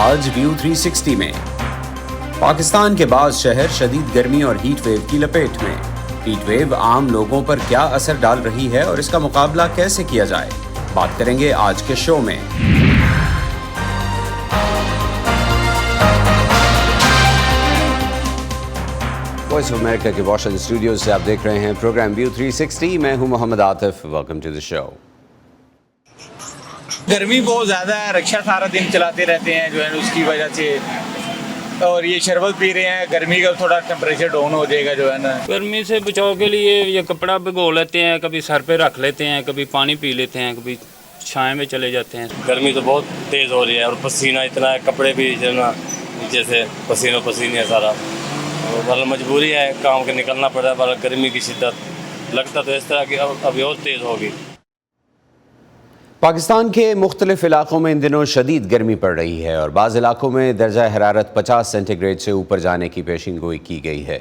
آج ویو 360 میں پاکستان کے بعض شہر شدید گرمی اور ہیٹ ویو کی لپیٹ میں۔ ہیٹ ویو عام لوگوں پر کیا اثر ڈال رہی ہے اور اس کا مقابلہ کیسے کیا جائے، بات کریں گے آج کے شو میں۔ وائس آف امریکہ کے واشنگٹن اسٹوڈیوز سے آپ دیکھ رہے ہیں پروگرام ویو 360۔ میں ہوں محمد عاطف، ویلکم ٹو دی شو۔ گرمی بہت زیادہ ہے، رکشا سارا دن چلاتے رہتے ہیں جو ہے اس کی وجہ سے، اور یہ شربت پی رہے ہیں، گرمی کا تھوڑا ٹیمپریچر ڈاؤن ہو جائے گا جو ہے نا۔ گرمی سے بچاؤ کے لیے یہ کپڑا بھگو لیتے ہیں، کبھی سر پہ رکھ لیتے ہیں، کبھی پانی پی لیتے ہیں، کبھی چھائے میں چلے جاتے ہیں۔ گرمی تو بہت تیز ہو رہی ہے اور پسینہ اتنا ہے، کپڑے بھی جو ہے نا نیچے سے پسینے ہے سارا، مطلب مجبوری ہے کام کے نکلنا پڑتا ہے، مطلب گرمی کی شدت لگتا تو اس طرح کی ابھی اور تیز ہوگی۔ پاکستان کے مختلف علاقوں میں ان دنوں شدید گرمی پڑ رہی ہے اور بعض علاقوں میں درجہ حرارت 50 سینٹی گریڈ سے اوپر جانے کی پیشین گوئی کی گئی ہے۔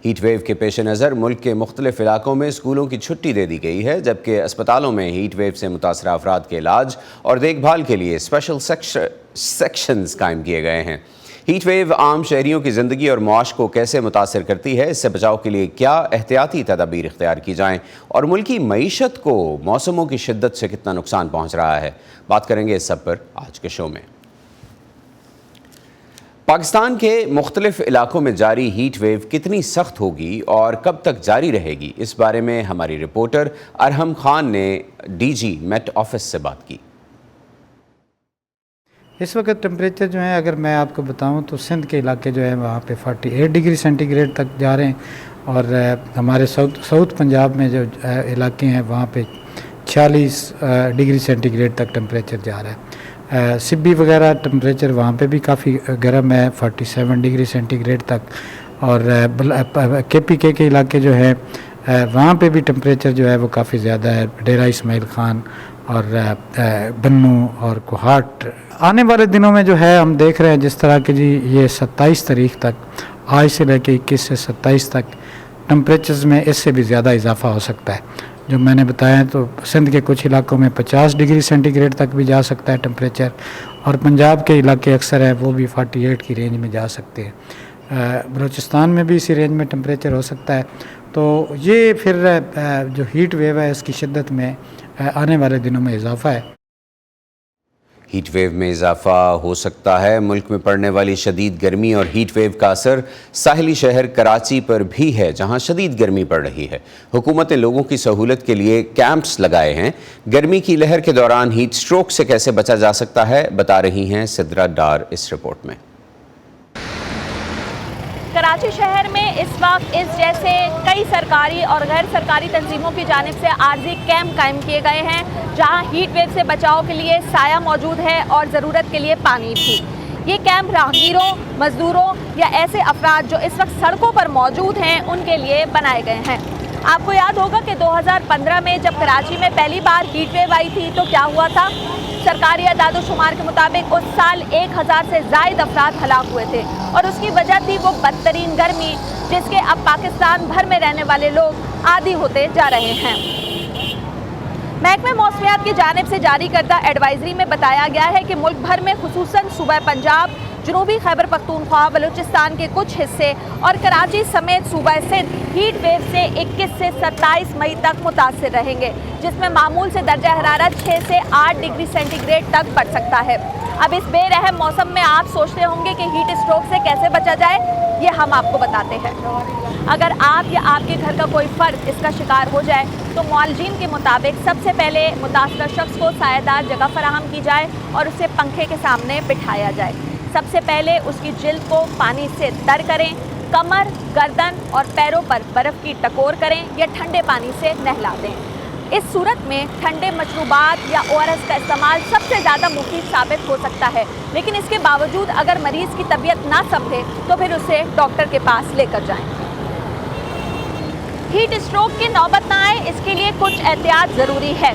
ہیٹ ویو کے پیش نظر ملک کے مختلف علاقوں میں اسکولوں کی چھٹی دے دی گئی ہے، جبکہ اسپتالوں میں ہیٹ ویو سے متاثرہ افراد کے علاج اور دیکھ بھال کے لیے اسپیشل سیکشنز قائم کیے گئے ہیں۔ ہیٹ ویو عام شہریوں کی زندگی اور معاش کو کیسے متاثر کرتی ہے، اس سے بچاؤ کے لیے کیا احتیاطی تدابیر اختیار کی جائیں اور ملکی معیشت کو موسموں کی شدت سے کتنا نقصان پہنچ رہا ہے، بات کریں گے اس سب پر آج کے شو میں۔ پاکستان کے مختلف علاقوں میں جاری ہیٹ ویو کتنی سخت ہوگی اور کب تک جاری رہے گی، اس بارے میں ہماری رپورٹر ارحم خان نے ڈی جی میٹ آفس سے بات کی۔ اس وقت ٹمپریچر جو ہے اگر میں آپ کو بتاؤں تو سندھ کے علاقے جو ہے وہاں پہ 48 ڈگری سینٹی گریڈ تک جا رہے ہیں، اور ہمارے ساؤتھ پنجاب میں جو علاقے ہیں وہاں پہ 46 ڈگری سینٹی گریڈ تک ٹمپریچر جا رہا ہے۔ سبی وغیرہ ٹمپریچر وہاں پہ بھی کافی گرم ہے، 47 ڈگری سینٹی گریڈ تک، اور کے پی کے علاقے جو ہے وہاں پہ بھی ٹمپریچر جو ہے وہ کافی زیادہ ہے، ڈیرہ اسماعیل خان اور بنو اور کوہاٹ۔ آنے والے دنوں میں جو ہے ہم دیکھ رہے ہیں جس طرح کہ جی یہ 27 تاریخ تک، آج سے لے کے 21 سے 27 تک ٹمپریچرز میں اس سے بھی زیادہ اضافہ ہو سکتا ہے۔ جو میں نے بتایا تو سندھ کے کچھ علاقوں میں 50 ڈگری سینٹی گریڈ تک بھی جا سکتا ہے ٹمپریچر، اور پنجاب کے علاقے اکثر ہیں وہ بھی 48 کی رینج میں جا سکتے ہیں۔ بلوچستان میں بھی اسی رینج میں ٹمپریچر ہو سکتا ہے۔ تو یہ پھر جو ہیٹ ویو ہے اس کی شدت میں آنے والے دنوں میں اضافہ ہے۔ ہیٹ ویو میں اضافہ ہو سکتا ہے۔ ملک میں پڑنے والی شدید گرمی اور ہیٹ ویو کا اثر ساحلی شہر کراچی پر بھی ہے، جہاں شدید گرمی پڑ رہی ہے۔ حکومت نے لوگوں کی سہولت کے لیے کیمپس لگائے ہیں۔ گرمی کی لہر کے دوران ہیٹ سٹروک سے کیسے بچا جا سکتا ہے، بتا رہی ہیں سدرا ڈار اس رپورٹ میں۔ کراچی شہر میں اس وقت اس جیسے کئی سرکاری اور غیر سرکاری تنظیموں کی جانب سے عارضی کیمپ قائم کیے گئے ہیں، جہاں ہیٹ ویو سے بچاؤ کے لیے سایہ موجود ہے اور ضرورت کے لیے پانی بھی۔ یہ کیمپ راہگیروں، مزدوروں یا ایسے افراد جو اس وقت سڑکوں پر موجود ہیں ان کے لیے بنائے گئے ہیں۔ آپ کو یاد ہوگا کہ 2015 میں جب کراچی میں پہلی بار ہیٹ ویو آئی تھی تو کیا ہوا تھا؟ سرکاری اعداد و شمار کے مطابق اس سال 1000 سے زائد افراد ہلاک ہوئے تھے، اور اس کی وجہ تھی وہ بدترین گرمی جس کے اب پاکستان بھر میں رہنے والے لوگ عادی ہوتے جا رہے ہیں۔ محکمہ موسمیات کی جانب سے جاری کردہ ایڈوائزری میں بتایا گیا ہے کہ ملک بھر میں خصوصاً صوبہ پنجاب، جنوبی خیبر پختونخوا، بلوچستان کے کچھ حصے اور کراچی سمیت صوبہ سندھ ہیٹ ویو سے 21 سے 27 مئی تک متاثر رہیں گے، جس میں معمول سے درجہ حرارت 6 سے 8 ڈگری سینٹی گریڈ تک بڑھ سکتا ہے۔ اب اس بے رحم موسم میں آپ سوچتے ہوں گے کہ ہیٹ اسٹروک سے کیسے بچا جائے، یہ ہم آپ کو بتاتے ہیں۔ اگر آپ یا آپ کے گھر کا کوئی فرد اس کا شکار ہو جائے تو معالجین کے مطابق سب سے پہلے متاثرہ شخص کو سایہ دار جگہ فراہم کی جائے اور اسے پنکھے کے سامنے بٹھایا جائے۔ سب سے پہلے اس کی جلد کو پانی سے تر کریں، کمر، گردن اور پیروں پر برف کی ٹکور کریں یا ٹھنڈے پانی سے نہلا دیں۔ اس صورت میں ٹھنڈے مشروبات یا ORS کا استعمال سب سے زیادہ مفید ثابت ہو سکتا ہے، لیکن اس کے باوجود اگر مریض کی طبیعت نہ سنبھلے تو پھر اسے ڈاکٹر کے پاس لے کر جائیں۔ ہیٹ اسٹروک کی نوبت نہ آئے اس کے لیے کچھ احتیاط ضروری ہے۔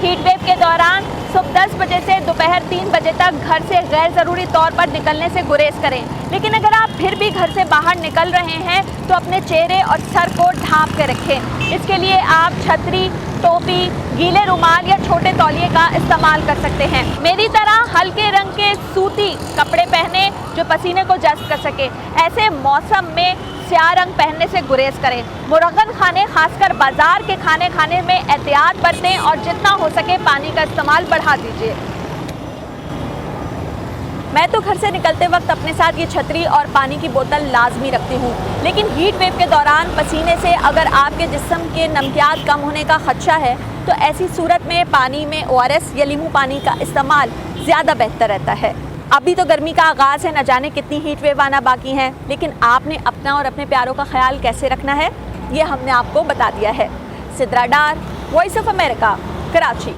ہیٹ ویو کے دوران صبح 10 بجے سے دوپہر 3 بجے تک گھر سے غیر ضروری طور پر نکلنے سے گریز کریں، لیکن اگر آپ پھر بھی گھر سے باہر نکل رہے ہیں تو اپنے چہرے اور سر کو ڈھانپ کے رکھیں۔ اس کے لیے آپ چھتری، टोपी, गीले रुमाल या छोटे तौलिए का इस्तेमाल कर सकते हैं। मेरी तरह हल्के रंग के सूती कपड़े पहने जो पसीने को जज़्ब कर सके। ऐसे मौसम में स्याह रंग पहनने से गुरेज करें। मुरगन खाने, खासकर बाजार के खाने खाने में एहतियात बरतें और जितना हो सके पानी का इस्तेमाल बढ़ा दीजिए। मैं तो घर से निकलते वक्त अपने साथ ये छतरी और पानी की बोतल लाजमी रखती हूँ, लेकिन हीट वेव के दौरान पसीने से अगर आपके जिस्म के नमकियात कम होने का खदशा है तो ऐसी सूरत में पानी में ORS या नींबू पानी का इस्तेमाल ज़्यादा बेहतर रहता है। अभी तो गर्मी का आगाज़ है, न जाने कितनी हीट वेव आना बाकी हैं, लेकिन आपने अपना और अपने प्यारों का ख्याल कैसे रखना है ये हमने आपको बता दिया है। सिद्रा डार, वॉइस ऑफ अमेरिका, कराची।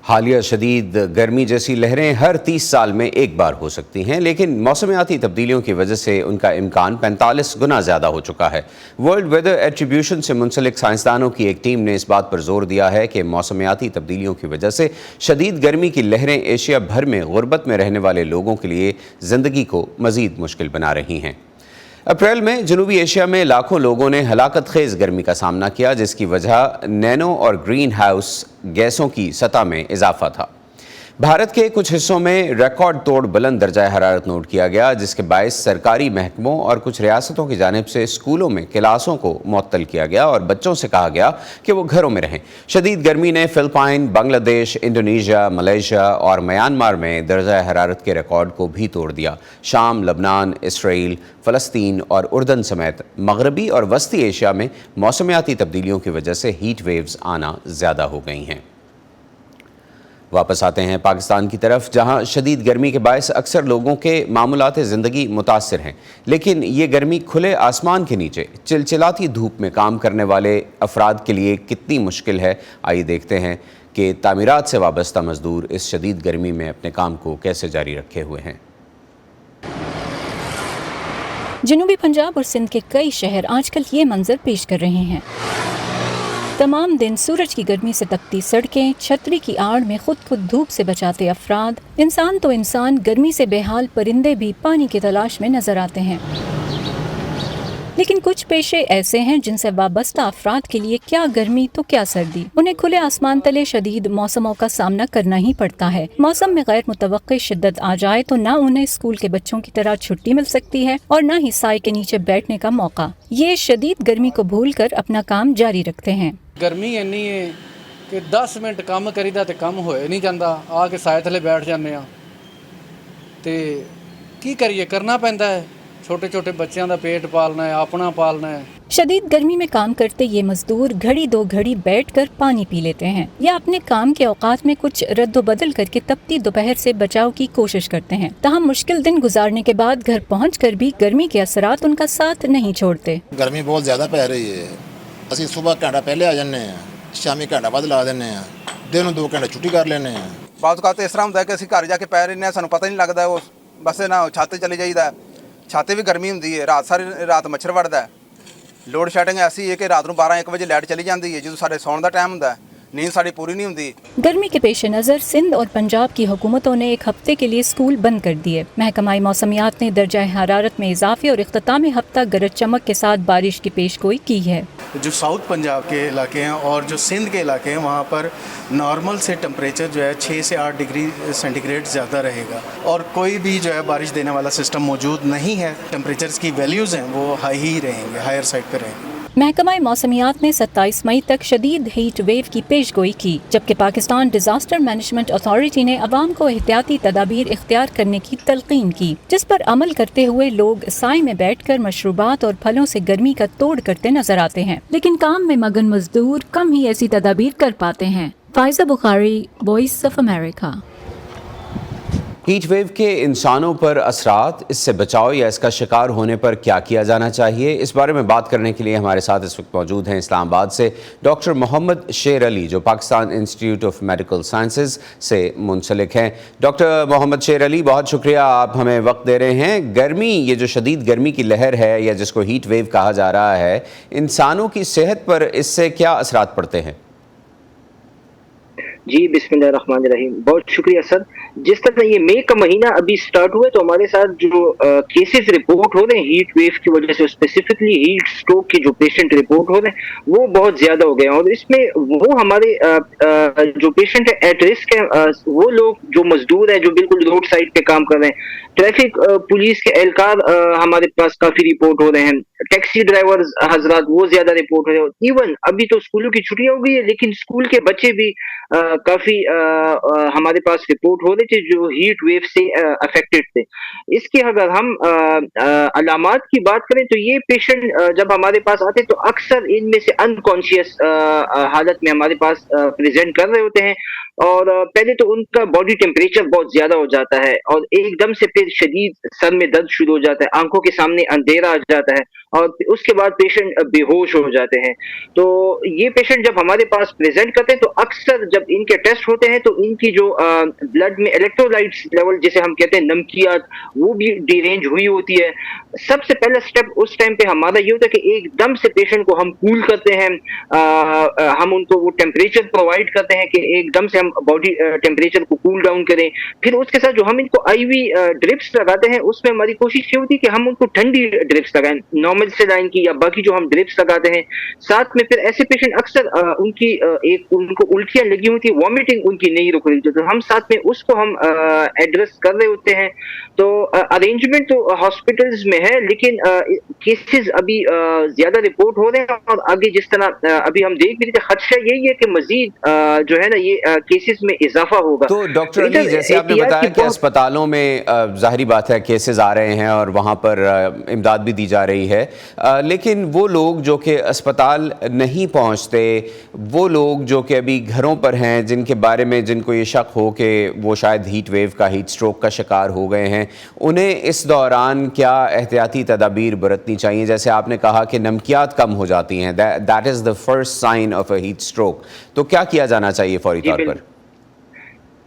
हालिया शदीद गर्मी जैसी लहरें हर 30 साल में एक बार हो सकती हैं, लेकिन मौसमियाती तब्दीलियों की वजह से उनका इम्कान 45 गुना ज़्यादा हो चुका है। वर्ल्ड वेदर एट्रीब्यूशन से मुंसलिक साइंसदानों की एक टीम ने इस बात पर जोर दिया है कि मौसमियाती तब्दीलियों की वजह से शदीद गर्मी की लहरें एशिया भर में गुर्बत में रहने वाले लोगों के लिए ज़िंदगी को मज़ीद मुश्किल बना रही हैं। अप्रैल में जनूबी एशिया में लाखों लोगों ने हलाकत खेज़ गर्मी का सामना किया, जिसकी वजह नैनो और ग्रीन हाउस गैसों की सतह में इजाफा था। भारत के कुछ हिस्सों में रिकॉर्ड तोड़ बुलंद दर्जा हरारत नोट किया गया, जिसके बायस सरकारी महकमों और कुछ रियासतों की जानिब से स्कूलों में क्लासों को मुअत्तल किया गया और बच्चों से कहा गया कि वो घरों में रहें। शदीद गर्मी ने फिलिपाइन, बांग्लादेश, इंडोनेशिया, मलेशिया और म्यांमार में दर्जा हरारत के रिकॉर्ड को भी तोड़ दिया। शाम, लबनान, इसराइल, फ़लस्तीन और उर्दन समेत मगरबी और वस्ती एशिया में मौसमियाती तब्दीलियों की वजह से हीट वेव्स आना ज़्यादा हो गई हैं। वापस आते हैं पाकिस्तान की तरफ, जहां शदीद गर्मी के बायस अक्सर लोगों के मामूलात ज़िंदगी मुतासिर हैं, लेकिन ये गर्मी खुले आसमान के नीचे चिलचिलाती धूप में काम करने वाले अफराद के लिए कितनी मुश्किल है। आइए देखते हैं कि तामीरात से वाबस्ता मज़दूर इस शदीद गर्मी में अपने काम को कैसे जारी रखे हुए हैं। जनूबी पंजाब और सिंध के कई शहर आजकल ये मंजर पेश कर रहे हैं। तमाम दिन सूरज की गर्मी से तपती सड़कें, छतरी की आड़ में खुद धूप से बचाते अफराद, इंसान तो इंसान, गर्मी से बेहाल परिंदे भी पानी की तलाश में नजर आते हैं। लेकिन कुछ पेशे ऐसे हैं जिनसे वाबस्ता अफराद के लिए क्या गर्मी तो क्या सर्दी, उन्हें खुले आसमान तले शदीद मौसमों का सामना करना ही पड़ता है। मौसम में गैर मुतवक्की शिद्दत आ जाए तो ना उन्हें स्कूल के बच्चों की तरह छुट्टी मिल सकती है और ना ही साए के नीचे बैठने का मौका। ये शदीद गर्मी को भूल कर अपना काम जारी रखते हैं। गर्मी इन्नी है कि 10 मिनट काम करीदा तो काम होए नहीं जाता, आके साए थले बैठ जाने ते की करिए, करना पैंदा है। छोटे छोटे बच्चों का पेट पालना है, अपना पालना है। शदीद गर्मी में काम करते ये मजदूर घड़ी दो घड़ी बैठकर पानी पी लेते हैं या अपने काम के औकात में कुछ रद्दोबदल करके तपती दोपहर से बचाव की कोशिश करते हैं। ताहम मुश्किल दिन गुजारने के बाद घर पहुंचकर भी गर्मी के असरात उनका साथ नहीं छोड़ते। गर्मी बहुत ज़्यादा पै रही है। ਅਸੀਂ सुबह घंटा पहले आ जाने शामी घंटा बाद ला देने दिन 2 घंटे छुट्टी कर लेने बात का तो इस तरह होंगे कि ਅਸੀਂ ਘਰ ਜਾ ਕੇ ਪੈ ਰਹਿੰਦੇ ਸਾਨੂੰ ਪਤਾ ਨਹੀਂ ਲੱਗਦਾ, ਉਹ ਬਸ ਨਾ ਛੱਤ ਤੇ ਚਲੇ ਜਾਈਦਾ। ਛੱਤ ਤੇ ਵੀ ਗਰਮੀ ਹੁੰਦੀ ਹੈ, ਰਾਤ ਸਾਰੀ ਰਾਤ ਮੱਛਰ ਵੜਦਾ ਹੈ। ਲੋਡ ਸ਼ੈਡਿੰਗ ਐਸੀ ਹੈ ਕਿ ਰਾਤ ਨੂੰ 12-1 ਵਜੇ ਲਾਈਟ ਚਲੀ ਜਾਂਦੀ ਹੈ, ਜਦੋਂ ਸਾਡੇ ਸੌਣ ਦਾ ਟਾਈਮ ਹੁੰਦਾ ਹੈ नींद साड़ी पूरी नहीं होती। गर्मी के पेश नज़र सिंध और पंजाब की हुकूमतों ने 1 हफ्ते के लिए स्कूल बंद कर दिए। महकमा मौसमियात ने दर्जा हरारत में इजाफे और इख्तितामी हफ्ता गरज चमक के साथ बारिश की पेशगोई की है। जो साउथ पंजाब के इलाके हैं और जो सिंध के इलाके हैं वहाँ पर नॉर्मल से टेम्परेचर जो है 6 से 8 डिग्री सेंटीग्रेड ज़्यादा रहेगा और कोई भी जो है बारिश देने वाला सिस्टम मौजूद नहीं है। टेम्परेचर्स की वैल्यूज़ हैं वो हाई ही रहेंगे, हायर साइड पर रहेंगे। महकमा मौसमियात ने 27 मई तक शदीद हीट वेव की पेशगोई की, जबकि पाकिस्तान डिजास्टर मैनेजमेंट अथॉरिटी ने अवाम को एहतियाती तदाबीर इख्तियार करने की तलकीन की, जिस पर अमल करते हुए लोग साए में बैठकर मशरूबात और फलों से गर्मी का तोड़ करते नजर आते हैं। लेकिन काम में मगन मजदूर कम ही ऐसी तदाबीर कर पाते हैं। Pfizer Bukhari, voice of America. Heat wave के इंसानों पर असरात, इससे बचाव या इसका शिकार होने पर क्या किया जाना चाहिए, इस बारे में बात करने के लिए हमारे साथ इस वक्त मौजूद हैं इस्लामाबाद से डॉक्टर मोहम्मद शेर अली, जो Pakistan institute of medical sciences से मुंसलिक हैं। डॉक्टर मोहम्मद शेर अली, बहुत शुक्रिया आप हमें वक्त दे रहे हैं। गर्मी, ये जो शदीद गर्मी की लहर है या जिसको हीट वेव कहा जा रहा है, इंसानों की सेहत पर इससे क्या असरात पड़ते हैं? जी बिस्मिल्लाहिर्रहमानिर्रहीम, बहुत शुक्रिया सर। जिस तरह ये मई का महीना अभी स्टार्ट हुआ है तो हमारे साथ जो केसेस रिपोर्ट हो रहे हैं हीट वेव की वजह से, स्पेसिफिकली हीट स्ट्रोक के जो पेशेंट रिपोर्ट हो रहे हैं वो बहुत ज्यादा हो गए हैं। और इसमें वो हमारे जो पेशेंट है एट रिस्क है, वो लोग जो मजदूर है जो बिल्कुल रोड साइड पे काम कर रहे हैं, ट्रैफिक पुलिस के एहलकार हमारे पास काफी रिपोर्ट हो रहे हैं, टैक्सी ड्राइवर्स हजरात वो ज्यादा रिपोर्ट हो रहे हैं। इवन अभी तो स्कूलों की छुट्टियां हो गई है लेकिन स्कूल के बच्चे भी काफी हमारे पास रिपोर्ट हो रहे थे जो हीट वेव से अफेक्टेड थे। इसके अगर हम अलामात की बात करें तो ये पेशेंट जब हमारे पास आते तो अक्सर इनमें से अनकॉन्शियस हालत में हमारे पास प्रेजेंट कर रहे होते हैं। और पहले तो उनका बॉडी टेम्परेचर बहुत ज्यादा हो जाता है और एकदम से फिर शदीद सर में दर्द शुरू हो जाता है, आंखों के सामने अंधेरा आ जाता है और उसके बाद पेशेंट बेहोश हो जाते हैं। तो ये पेशेंट जब हमारे पास प्रेजेंट करते हैं तो अक्सर जब इनके टेस्ट होते हैं तो इनकी जो ब्लड में इलेक्ट्रोलाइट्स लेवल जिसे हम कहते हैं नमकियात वो भी डिरेंज हुई होती है। सबसे पहला स्टेप उस टाइम पे हमारा ये होता है कि एकदम से पेशेंट को हम कूल करते हैं, हम उनको वो टेम्परेचर प्रोवाइड करते हैं कि एकदम से हम बॉडी टेम्परेचर को कूल डाउन करें। फिर उसके साथ जो हम इनको आईवी ड्रिप्स लगाते हैं उसमें हमारी कोशिश ये होती है कि हम उनको ठंडी ड्रिप्स लगाएं, नॉर्मल सेलाइन की या बाकी जो हम ड्रिप्स लगाते हैं। साथ में फिर ऐसे पेशेंट अक्सर उनकी उनको उल्टियां लगी होती है, वॉमिटिंग उनकी नहीं रुक रही तो हम साथ में उसको हम एड्रेस कर रहे होते हैं। तो अरेंजमेंट तो हॉस्पिटल्स में है लेकिन केसेस अभी ज्यादा रिपोर्ट हो रहे हैं और आगे जिस तरह अभी हम देख भी रहे थे खदशा यही है कि मजीद जो है ना ये केसेस में इजाफा होगा। तो डॉक्टर अली जैसे आपने बताया कि अस्पतालों में जाहिर बात है केसेस आ रहे हैं और वहाँ पर इमदाद भी दी जा रही है, लेकिन वो लोग जो कि अस्पताल नहीं पहुँचते, वो लोग जो कि अभी घरों पर हैं जिनके बारे में जिनको ये शक हो कि वो शायद हीट वेव का हीट स्ट्रोक का शिकार हो गए हैं, उन्हें इस दौरान क्या एहतियाती तदाबीर बरतनी चाहिए? जैसे आपने कहा कि नमकियात कम हो जाती हैं, that is the first sign of a heat stroke, तो क्या किया जाना चाहिए फौरी तौर पर?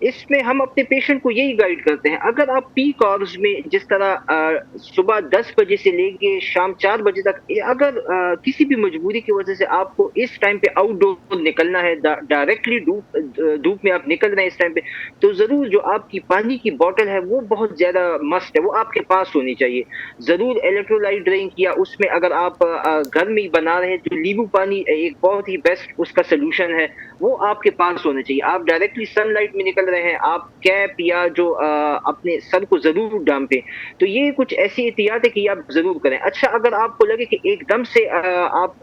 इसमें हम अपने पेशेंट को यही गाइड करते हैं, अगर आप पीक आवर्स में जिस तरह सुबह 10 बजे से लेके शाम 4 बजे तक अगर किसी भी मजबूरी की वजह से आपको इस टाइम पे आउटडोर निकलना है, डायरेक्टली धूप में आप निकल रहे हैं इस टाइम पे, तो जरूर जो आपकी पानी की बोतल है वो बहुत ज्यादा मस्ट है, वो आपके पास होनी चाहिए। जरूर इलेक्ट्रोलाइट ड्रिंक या उसमें अगर आप घर में ही बना रहे हैं तो नींबू पानी एक बहुत ही बेस्ट उसका सोल्यूशन है, वो आपके पास होना चाहिए। आप डायरेक्टली सनलाइट में निकल रहे हैं, आप कैप या जो अपने सर को जरूर ढांपें। तो ये कुछ ऐसी एहतियात है कि आप जरूर करें। अच्छा, अगर आपको लगे कि एकदम से आप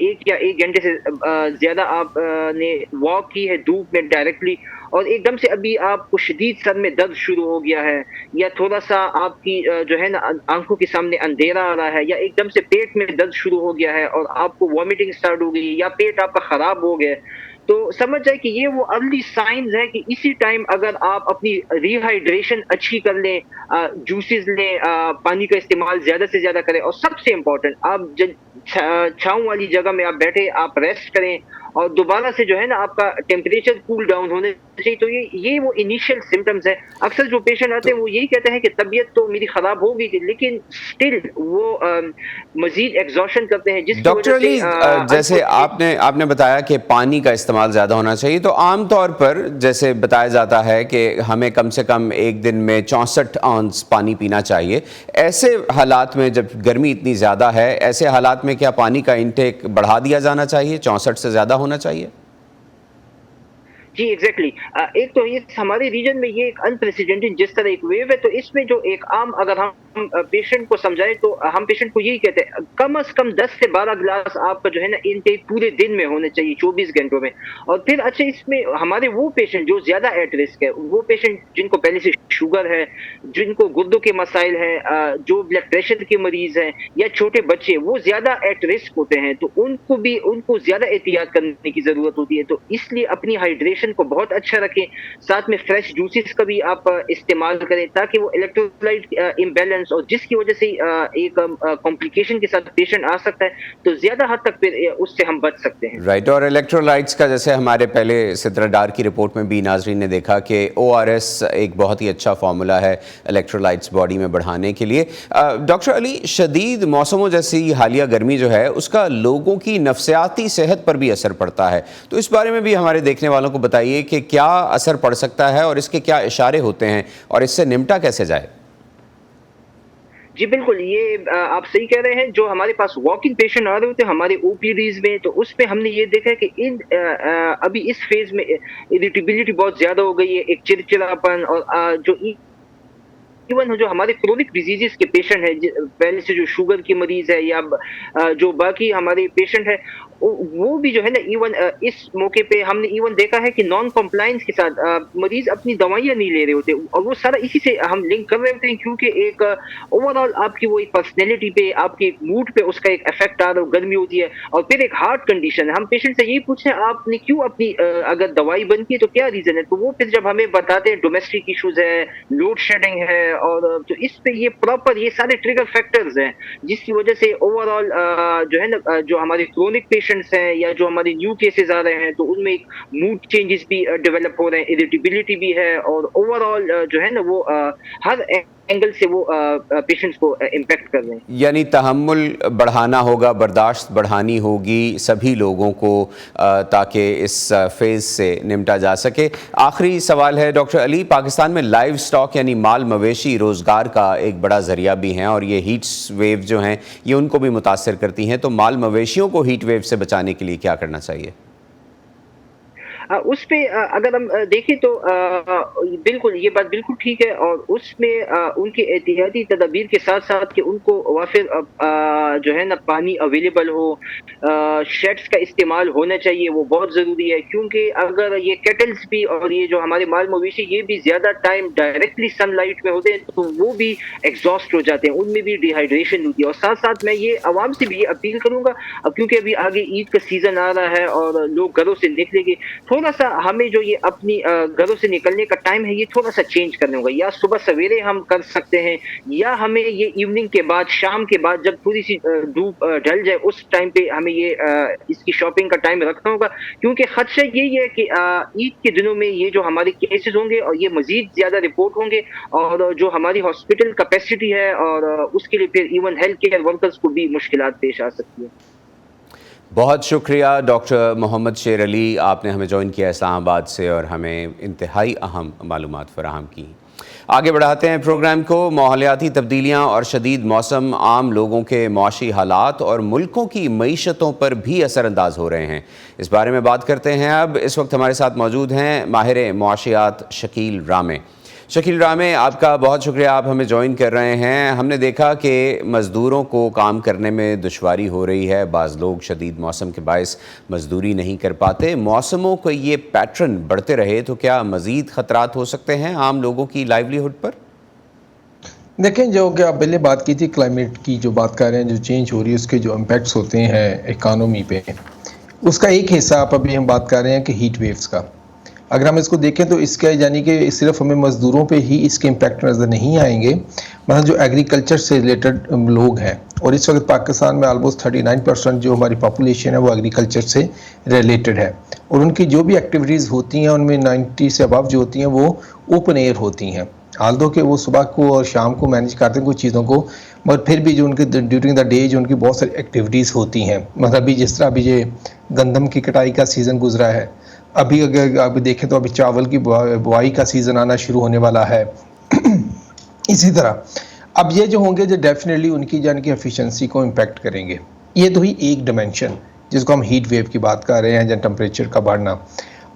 1 घंटे से ज्यादा आपने वॉक की है धूप में डायरेक्टली और एकदम से अभी आपको शदीद सर में दर्द शुरू हो गया है या थोड़ा सा आपकी जो है ना आंखों के सामने अंधेरा आ रहा है या एकदम से पेट में दर्द शुरू हो गया है और आपको वॉमिटिंग स्टार्ट हो गई या पेट आपका खराब हो गया, तो समझ जाए कि ये वो अर्ली साइंस है कि इसी टाइम अगर आप अपनी रिहाइड्रेशन अच्छी कर लें, जूसेस लें, पानी का इस्तेमाल ज़्यादा से ज़्यादा करें और सबसे इम्पोर्टेंट आप छाँव वाली जगह में आप बैठे, आप रेस्ट करें और दोबारा से जो है ना आपका टेम्परेचर कूल डाउन होने चाहिए। तो ये वो इनिशियल सिम्टम्स है। अक्सर जो पेशेंट आते हैं वो यही कहते हैं कि तबीयत तो मेरी खराब हो गई थी लेकिन स्टिल वो मजीद एग्जॉशन करते हैं। जिस डॉक्टर अली जैसे आपने बताया कि पानी का इस्तेमाल ज़्यादा होना चाहिए, तो आम तौर पर जैसे बताया जाता है कि हमें कम से कम एक दिन में 64 आउंस पानी पीना चाहिए। ऐसे हालात में जब गर्मी इतनी ज़्यादा है, ऐसे हालात में क्या पानी का इंटेक बढ़ा दिया जाना चाहिए, 64 से ज़्यादा होना चाहिए? जी एग्जैक्टली एक तो ये हमारे रीजन में ये एक अनप्रेसिडेंटेड जिस तरह एक वेव है, तो इसमें जो एक आम अगर हम पेशेंट को समझाएं तो हम पेशेंट को यही कहते हैं कम से कम 10 से 12 गिलास आपका जो है ना इनटेक पूरे दिन में होने चाहिए 24 घंटों में। और फिर अच्छा इसमें हमारे वो पेशेंट जो ज्यादा एट रिस्क है, वो पेशेंट जिनको पहले से शुगर है, जिनको गुर्दों के मसाइल हैं, जो ब्लड प्रेशर के मरीज हैं या छोटे बच्चे, वो ज्यादा एट रिस्क होते हैं, तो उनको ज्यादा एहतियात करने की जरूरत होती है। तो इसलिए अपनी हाइड्रेशन को बहुत अच्छा रखें, साथ में फ्रेश जूसेस का भी आप इस्तेमाल करें ताकि वो इलेक्ट्रोलाइट इम्बैलेंस पेशेंट्स, और जिसकी वजह से एक कॉम्प्लिकेशन के साथ पेशेंट आ सकता है, तो ज़्यादा हद तक फिर उससे हम बच सकते हैं। राइट, और इलेक्ट्रोलाइट्स का जैसे हमारे पहले सिद्राडार की रिपोर्ट में भी नाजरीन ने देखा कि ORS एक बहुत ही अच्छा फार्मूला है इलेक्ट्रोलाइट्स बॉडी में बढ़ाने के लिए। डॉक्टर अली, शदीद मौसमों जैसी हालिया गर्मी जो है उसका लोगों की नफ्सियाती सेहत पर भी असर पड़ता है, तो इस बारे में भी हमारे देखने वालों को बताइए कि क्या असर पड़ सकता है और इसके क्या इशारे होते हैं और इससे निपटा कैसे जाए। जी बिल्कुल, ये आप सही कह रहे हैं। जो हमारे पास वॉक इन पेशेंट आ रहे होते हैं हमारे OPDs में, तो उसमें हमने ये देखा है कि अभी इस फेज में इरिटेबिलिटी बहुत ज़्यादा हो गई है, एक चिड़चिड़ापन, और जो इवन जो हमारे क्रोनिक डिजीजेस के पेशेंट है, पहले से जो शुगर के मरीज है या जो बाकी हमारे पेशेंट है, वो भी जो है ना, इवन इस मौके पे हमने इवन देखा है कि नॉन कॉम्प्लायंस के साथ मरीज अपनी दवाइयाँ नहीं ले रहे होते, और वो सारा इसी से हम लिंक कर रहे होते हैं, क्योंकि एक ओवरऑल आपकी वो एक पर्सनैलिटी पे, आपके मूड पे उसका एक इफेक्ट आ रहा है, गर्मी होती है, और फिर एक हार्ट कंडीशन है। हम पेशेंट से यही पूछते हैं आपने क्यों अपनी अगर दवाई बनती है तो क्या रीजन है, तो वो फिर जब हमें बताते हैं डोमेस्टिक इश्यूज है, लोड शेडिंग है, और तो इस पे ये प्रॉपर ये सारे ट्रिगर फैक्टर्स हैं जिसकी वजह से ओवरऑल जो है ना, जो हमारे क्रोनिक पेशेंट्स हैं या जो हमारे न्यू केसेस आ रहे हैं, तो उनमें एक मूड चेंजेस भी डेवलप हो रहे हैं, इरिटेबिलिटी भी है, और ओवरऑल जो है ना वो हर एंगल से वो पेशेंट्स को इम्पैक्ट कर रहे हैं। यानी तहम्मुल बढ़ाना होगा, बर्दाश्त बढ़ानी होगी सभी लोगों को ताकि इस फेज़ से निपटा जा सके। आखिरी सवाल है डॉक्टर अली, पाकिस्तान में लाइव स्टॉक यानी माल मवेशी रोज़गार का एक बड़ा ज़रिया भी हैं और ये हीट वेव जो हैं ये उनको भी मुतासर करती हैं, तो माल मवेशियों को हीट वेव से बचाने के लिए क्या करना चाहिए? उस पे अगर हम देखें तो बिल्कुल ये बात बिल्कुल ठीक है, और उसमें उनके एहतियाती तदाबीर के साथ साथ कि उनको वाफिर जो है ना पानी अवेलेबल हो, शेड्स का इस्तेमाल होना चाहिए, वो बहुत ज़रूरी है, क्योंकि अगर ये केटल्स भी और ये जो हमारे माल मवेशी ये भी ज़्यादा टाइम डायरेक्टली सनलाइट में होते हैं तो वो भी एग्जॉस्ट हो जाते हैं, उनमें भी डिहाइड्रेशन होती है। और साथ साथ मैं ये आवाम से भी ये अपील करूँगा, क्योंकि अभी आगे ईद का सीज़न आ रहा है और लोग घरों से निकलेंगे, थोड़ा सा हमें जो ये अपनी घरों से निकलने का टाइम है ये थोड़ा सा चेंज करना होगा, या सुबह सवेरे हम कर सकते हैं, या हमें ये इवनिंग के बाद, शाम के बाद जब थोड़ी सी धूप ढल जाए उस टाइम पे हमें ये इसकी शॉपिंग का टाइम रखना होगा, क्योंकि खदशा यही है कि ईद के दिनों में ये जो हमारे केसेस होंगे और ये मजीद ज़्यादा रिपोर्ट होंगे, और जो हमारी हॉस्पिटल कैपेसिटी है और उसके लिए फिर इवन हेल्थ केयर वर्कर्स को भी मुश्किलात पेश आ सकती है। बहुत शुक्रिया डॉक्टर मोहम्मद शेर अली, आपने हमें ज्वाइन किया इस्लामाबाद से और हमें इंतहाई अहम मालूमात फराहम की। आगे बढ़ाते हैं प्रोग्राम को। माहौलियाती तब्दीलियाँ और शदीद मौसम आम लोगों के मुआशी हालात और मुल्कों की मईशतों पर भी असरअंदाज हो रहे हैं। इस बारे में बात करते हैं अब। इस वक्त हमारे साथ मौजूद हैं माहिर मुआशियात शकील रामे। शकील रामे, आपका बहुत शुक्रिया, आप हमें ज्वाइन कर रहे हैं। हमने देखा कि मज़दूरों को काम करने में दुश्वारी हो रही है, बाज़ लोग शदीद मौसम के बायस मज़दूरी नहीं कर पाते। मौसमों को ये पैटर्न बढ़ते रहे तो क्या मज़ीद ख़तरात हो सकते हैं आम लोगों की लाइवलीहुड पर? देखें, जो कि आप पहले बात की थी क्लाइमेट की, जो बात कर रहे हैं, जो चेंज हो रही है उसके जो इम्पैक्ट्स होते हैं इकानमी पे, उसका एक हिस्सा आप अभी हम बात कर रहे हैं कि हीट वेव्स का। अगर हम इसको देखें तो इसका यानी कि सिर्फ हमें मज़दूरों पे ही इसके इम्पैक्ट नज़र नहीं आएंगे, मतलब जो एग्रीकल्चर से रिलेटेड लोग हैं, और इस वक्त पाकिस्तान में ऑलमोस्ट 39% जो हमारी पॉपुलेशन है वो एग्रीकल्चर से रिलेटेड है, और उनकी जो भी एक्टिविटीज़ होती हैं उनमें 90 से अबव जो होती हैं वो ओपन एयर होती हैं। हाल दो कि वो सुबह को और शाम को मैनेज करते हैं कुछ चीज़ों को, मगर फिर भी जो उनके ड्यूरिंग द डे जो उनकी बहुत सारी एक्टिविटीज़ होती हैं, मतलब अभी जिस तरह अभी ये गंदम की कटाई का सीज़न गुजरा है, अभी अगर आप देखें तो अभी चावल की बुआई का सीज़न आना शुरू होने वाला है। इसी तरह अब ये जो होंगे जो डेफिनेटली उनकी जान की एफिशिएंसी को इम्पैक्ट करेंगे। ये तो ही एक डिमेंशन जिसको हम हीट वेव की बात कर रहे हैं या टेम्परेचर का बढ़ना,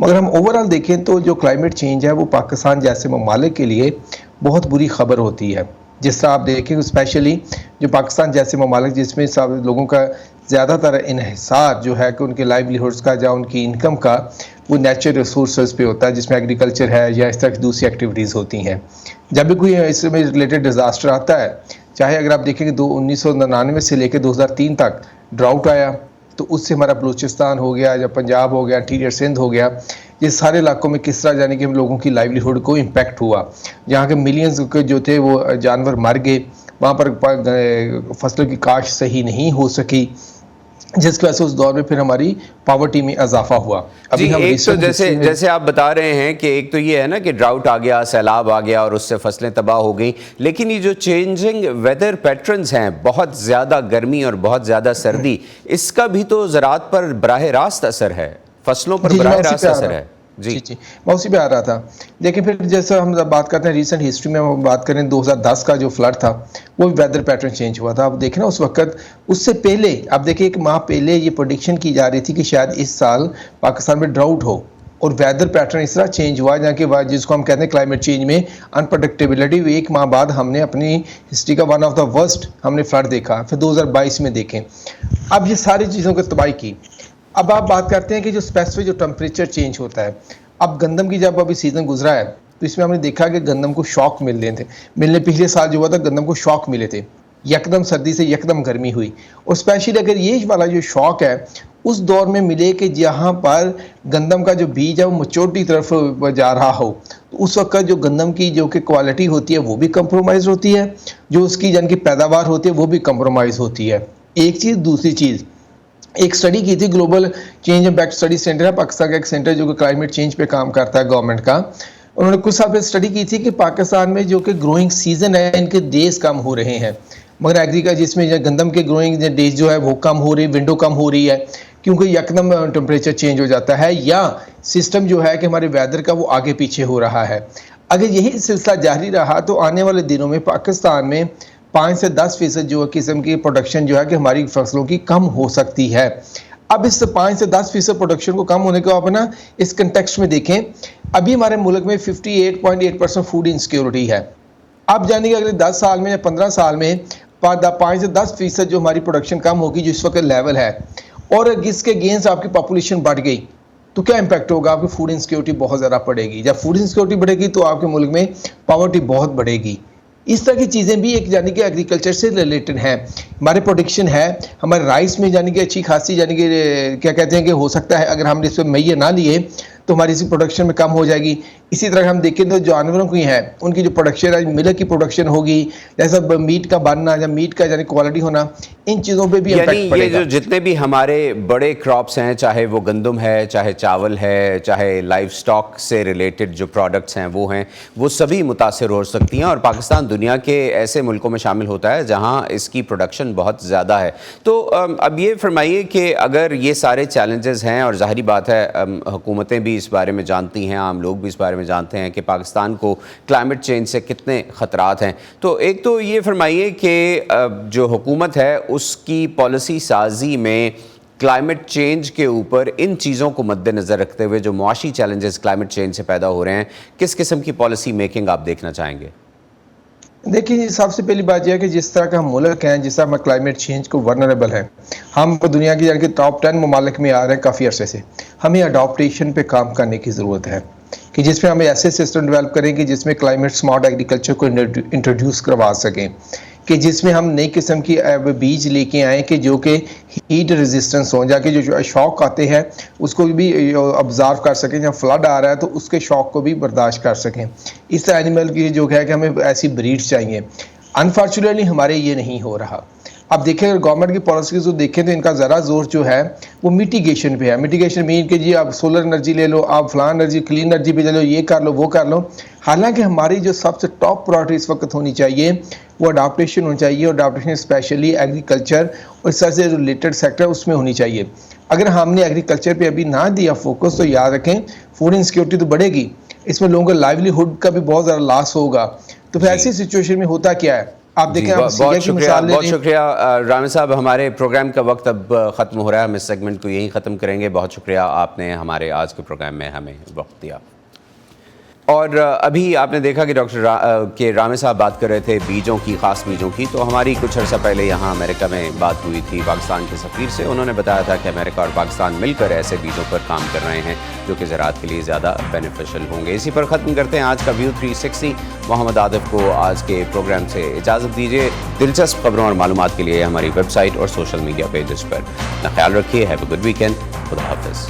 मगर हम ओवरऑल देखें तो जो क्लाइमेट चेंज है वो पाकिस्तान जैसे ममालिक के लिए बहुत बुरी खबर होती है। जिस तरह आप देखें स्पेशली जो पाकिस्तान जैसे ममालिक जिसमें सब लोगों का ज़्यादातर इन्हिसार जो है कि उनके लाइवलीहुड्स का या उनकी इनकम का वो नेचुरल रिसोर्सेज पे होता है, जिसमें एग्रीकल्चर है या इस तरह की दूसरी एक्टिविटीज़ होती हैं। जब भी कोई इसमें रिलेटेड डिज़ास्टर आता है, चाहे अगर आप देखेंगे 1999 से लेकर 2003 तक ड्राउट आया, तो उससे हमारा बलूचिस्तान हो गया या पंजाब हो गया, इंटीरियर सिंध हो गया, ये सारे इलाकों में किस तरह यानी कि हम लोगों की लाइवलीहुड को इम्पैक्ट हुआ, जहाँ के मिलियंस के जो थे वो जानवर मर गए, वहाँ पर फसलों की काश्त सही नहीं हो सकी, जिसकी वजह से उस दौर में फिर हमारी पावर्टी में इजाफा हुआ। अभी हम एक तो जैसे आप बता रहे हैं कि एक तो ये है ना कि ड्राउट आ गया, सैलाब आ गया और उससे फसलें तबाह हो गई, लेकिन ये जो चेंजिंग वेदर पैटर्न्स हैं, बहुत ज़्यादा गर्मी और बहुत ज़्यादा सर्दी, इसका भी तो ज़राअत पर बराह रास्त असर है, फसलों पर बराह रास्त असर है। जी मैं उसी पे आ रहा था। देखिए फिर जैसे हम बात करते हैं रिसेंट हिस्ट्री में, हम बात करें 2010 का जो फ्लड था, वो वेदर पैटर्न चेंज हुआ था। आप देखें ना उस वक्त, उससे पहले आप देखिए 1 माह पहले ये प्रेडिक्शन की जा रही थी कि शायद इस साल पाकिस्तान में ड्राउट हो, और वेदर पैटर्न इस तरह चेंज हुआ जहाँ के बाद जिसको हम कहते हैं क्लाइमेट चेंज में अनप्रडिक्टेबिलिटी। 1 माह बाद हमने अपनी हिस्ट्री का वन ऑफ द वर्स्ट हमने फ्लड देखा, फिर 2022 में देखें। अब ये सारी चीज़ों को तबाही की। अब आप बात करते हैं कि जो स्पेसिफिक जो टेम्परेचर चेंज होता है, अब गंदम की जब अभी सीज़न गुजरा है तो इसमें हमने देखा कि गंदम को शॉक मिलने पिछले साल जो हुआ था, गंदम को शॉक मिले थे, यकदम सर्दी से यकदम गर्मी हुई। और स्पेशली अगर ये वाला जो शॉक है उस दौर में मिले कि जहाँ पर गंदम का जो बीज है वो मैच्योरिटी तरफ जा रहा हो, तो उस वक्त जो गंदम की जो कि क्वालिटी होती है वो भी कंप्रोमाइज़ होती है, जो उसकी यानी कि पैदावार होती है वो भी कंप्रोमाइज़ होती है। एक चीज़। दूसरी चीज़, एक स्टडी की थी, global change impact study centre है पाकिस्तान का, एक सेंटर जो कि क्लाइमेट चेंज पे काम करता है गवर्नमेंट का। उन्होंने कुछ साल पहले स्टडी की थी कि पाकिस्तान में जो कि ग्रोइंग सीजन है इनके डेज कम हो रहे हैं, मगर एग्री का जिसमें गंदम के ग्रोइंग डेज जो है वो कम हो रही, विंडो कम हो रही है, क्योंकि यकदम टेम्परेचर चेंज हो जाता है, या सिस्टम जो है कि हमारे वेदर का वो आगे पीछे हो रहा है। अगर यही सिलसिला जारी रहा तो आने वाले दिनों में पाकिस्तान में 5 से 10% जो किस्म की प्रोडक्शन जो है कि हमारी फसलों की कम हो सकती है। अब इस 5 से 10% प्रोडक्शन को कम होने को आप ना इस कंटेक्स्ट में देखें, अभी हमारे मुल्क में 58.8% फूड इनसिक्योरिटी है। अब जानिए अगले 10 साल में या 15 साल में 5 से 10% जो हमारी प्रोडक्शन कम होगी जो इस वक्त लेवल है, और इसके अगेंस्ट आपकी पॉपुलेशन बढ़ गई तो क्या इम्पैक्ट होगा? आपकी फूड इनसिक्योरिटी बहुत ज़्यादा बढ़ेगी। जब फूड इनसिक्योरिटी बढ़ेगी तो आपके मुल्क में पॉवर्टी बहुत बढ़ेगी। इस तरह की चीज़ें भी एक यानी कि एग्रीकल्चर से रिलेटेड हैं। हमारे प्रोडिक्शन है, हमारे राइस में यानी कि अच्छी खासी यानी कि क्या कहते हैं कि हो सकता है अगर हमने इस पर मैया ना लिए तो हमारी इसी प्रोडक्शन में कम हो जाएगी। इसी तरह हम देखें तो जानवरों की है उनकी जो प्रोडक्शन है, मिल्क की प्रोडक्शन होगी, जैसा मीट का बनना या मीट का यानी क्वालिटी होना, इन चीज़ों पे भी इम्पैक्ट पड़ेगा। ये जो जितने भी हमारे बड़े क्रॉप्स हैं, चाहे वो गंदम है, चाहे चावल है, चाहे लाइव स्टॉक से रिलेटेड जो प्रोडक्ट्स हैं वो हैं, वो सभी मुतासर हो सकती हैं। और पाकिस्तान दुनिया के ऐसे मुल्कों में शामिल होता है जहाँ इसकी प्रोडक्शन बहुत ज़्यादा है। तो अब ये फरमाइए कि अगर ये सारे चैलेंजेस हैं, और ज़ाहिरी बात है हुकूमतें भी इस बारे में जानती हैं, आम लोग भी इस बारे में जानते हैं कि पाकिस्तान को क्लाइमेट चेंज से कितने ख़तरात हैं, तो एक तो ये फरमाइए कि जो हुकूमत है उसकी पॉलिसी साजी में क्लाइमेट चेंज के ऊपर इन चीज़ों को मद्देनज़र रखते हुए जो मुआशी चैलेंजेस क्लाइमेट चेंज से पैदा हो रहे हैं, किस किस्म की पॉलिसी मेकिंग आप देखना चाहेंगे? देखिए सबसे पहली बात यह है कि जिस तरह का हम मुल्क हैं, जिस तरह हम क्लाइमेट चेंज को वर्नरेबल हैं, हम दुनिया की यानी कि टॉप 10 ममालिक में आ रहे हैं काफ़ी अरसे से। हमें अडॉप्टेशन पे काम करने की ज़रूरत है कि जिसमें हमें ऐसे सिस्टम डेवलप करें कि जिसमें क्लाइमेट स्मार्ट एग्रीकल्चर को इंट्रोड्यूस करवा सकें, कि जिसमें हम नई किस्म की बीज लेके आएँ कि जो कि हीट रेजिस्टेंस हों, जाके जो शॉक आते हैं उसको भी ऑब्जर्व कर सकें, जब फ्लड आ रहा है तो उसके शॉक को भी बर्दाश्त कर सकें। इस एनिमल की जो है कि हमें ऐसी ब्रीड्स चाहिए। अनफॉर्चुनेटली हमारे ये नहीं हो रहा। अब देखें अगर गवर्नमेंट की पॉलिसीज को देखें तो इनका ज़रा जोर जो है वो मिटिगेशन पे है। मिटिगेशन मीन कि जी आप सोलर एनर्जी ले लो, आप फलां एनर्जी क्लीन एनर्जी पे ले लो, ये कर लो वो कर लो। हालांकि हमारी जो सबसे टॉप प्रायोरिटी इस वक्त होनी चाहिए वो अडाप्टेशन होनी चाहिए, और अडाप्टेशन स्पेशली एग्रीकल्चर और इस तरह से रिलेटेड सेक्टर उसमें होनी चाहिए। अगर हमने एग्रीकल्चर पे अभी ना दिया फोकस तो याद रखें फूड इनसिक्योरिटी तो बढ़ेगी, इसमें लोगों का लाइवलीहुड का भी बहुत ज़्यादा लॉस होगा। तो फिर ऐसी सिचुएशन में होता क्या है आप देखें। बहुत शुक्रिया रामी साहब, हमारे प्रोग्राम का वक्त अब ख़त्म हो रहा है, हम इस सेगमेंट को यहीं ख़त्म करेंगे। बहुत शुक्रिया आपने हमारे आज के प्रोग्राम में हमें वक्त दिया। और अभी आपने देखा कि डॉक्टर रामी साहब बात कर रहे थे बीजों की, ख़ास बीजों की। तो हमारी कुछ अर्सा पहले यहाँ अमेरिका में बात हुई थी पाकिस्तान के सफ़ीर से। उन्होंने बताया था कि अमेरिका और पाकिस्तान मिलकर ऐसे बीजों पर काम कर रहे हैं जो कि ज़राअत के लिए ज़्यादा बेनिफिशियल होंगे। इसी पर ख़त्म करते हैं आज का व्यू 360। मोहम्मद आदिफ को आज के प्रोग्राम से इजाज़त दीजिए। दिलचस्प खबरों और मालूमात के लिए हमारी वेबसाइट और सोशल मीडिया पेजेस पर अपना ख्याल रखिए। Have a good weekend. खुदा हाफ़िज़।